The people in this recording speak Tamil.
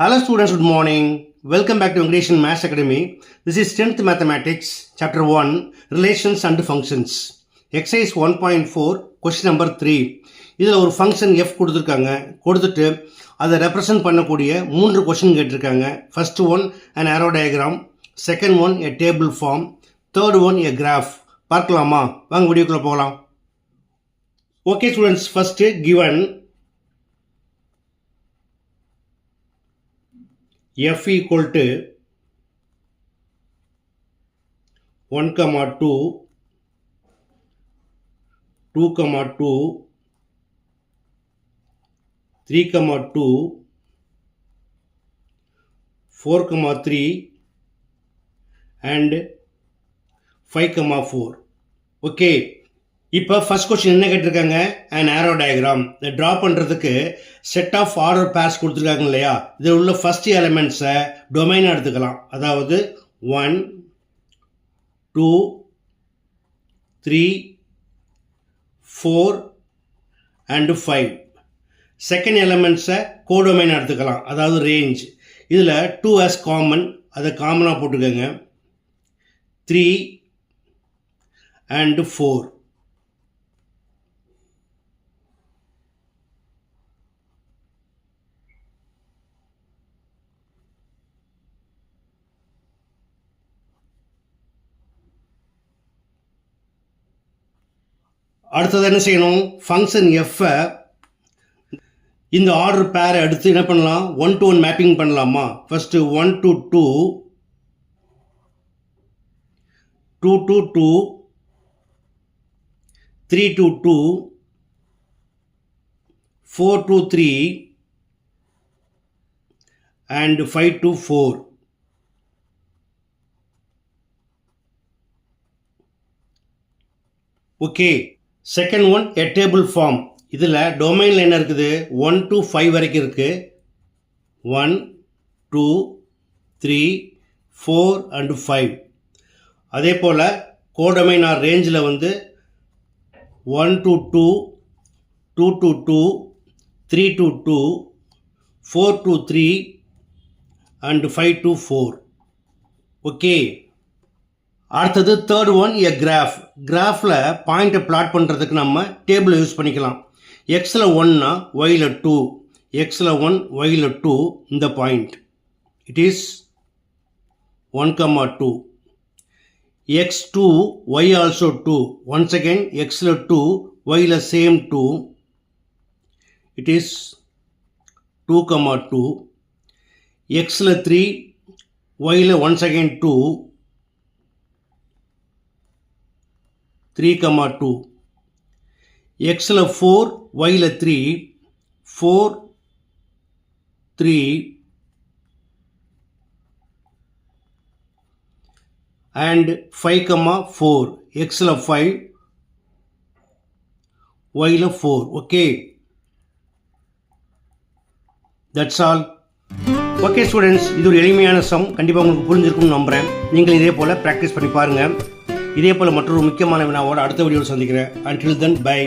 Hello students, good morning. Welcome back to English and Maths Academy. This is 10th Mathematics, Chapter 1, Relations and Functions. Exercise 1.4, question number 3. இதில் ஒரு ஃபங்க்ஷன் f கொடுத்துட்டு அதை ரெப்ரசன்ட் பண்ணக்கூடிய 3 கொஸ்டின் கேட்டிருக்காங்க. First one an arrow diagram, second one a table form, third one a graph. பார்க்கலாமா? வாங்க வீடியோக்குள்ள போகலாம். Okay students, first given f equal to 1, 2, 2, 2, 3, 2, 4, 3 and 5, 4. Okay, இப்போ ஃபர்ஸ்ட் கொஸ்டின் என்ன கேட்டிருக்காங்க? an arrow diagram. இதை ட்ரா பண்ணுறதுக்கு செட் ஆஃப் ஆர்டர் பேர்ஸ் கொடுத்துருக்காங்க இல்லையா? இதில் உள்ள ஃபர்ஸ்ட் எலிமெண்ட்ஸை டொமைனாக எடுத்துக்கலாம். அதாவது 1, 2, 3, 4 and 5. செகண்ட் எலிமெண்ட்ஸை கோடொமைனாக எடுத்துக்கலாம். அதாவது ரேஞ்ச். இதில் 2 as காமன், அதை காமனாக போட்டுக்கோங்க. 3 and 4. அடுத்தது என்ன செய்யணும்? ஃபங்க்ஷன் எஃப்ஐ இந்த ஆர்டர் பேரை எடுத்து என்ன பண்ணலாம்? 1 to 1 மேப்பிங் பண்ணலாமா? First 1 to 2, 2 to 2, 3 to 2, 4 to 3 and 5 to 4. Okay, second one a table form. இதில் டொமைனில் என்ன இருக்குது? 1 to 5 வரைக்கும் இருக்குது. 1, 2, 3, 4 and 5. அதே போல் கோடொமைன் ஆர் ரேஞ்சில் வந்து 1 to 2, 2 to 2, 3 to 2, 4 to 3 and 5 to 4. Okay, அடுத்தது தேர்ட் ஒன் a graph. கிராஃபில் பாயிண்ட்டை பிளாட் பண்ணுறதுக்கு நம்ம டேபிளை யூஸ் பண்ணிக்கலாம். எக்ஸில் 1னா ஒயில் 2, எக்ஸில் 1 ஒயில் 2 இந்த point. It is 1, 2. x2 y also 2. once again xல 2 yல same 2. it is 2, 2. xல 3 yல once again 2. 3, 2. xல 4 yல 3. 4, 3 and 5, 4. xல 5 yல 4. okay, that's all. Okay students, இது ஒரு எளிமையான சம். கண்டிப்பாக உங்களுக்கு புரிஞ்சிருக்கும்னு நம்புகிறேன். நீங்கள் இதே போல் ப்ராக்டிஸ் பண்ணி பாருங்கள். இதே போல் மற்றொரு முக்கியமான வினாவோட அடுத்த வீடியோவில் சந்திக்கிறேன். until then, bye.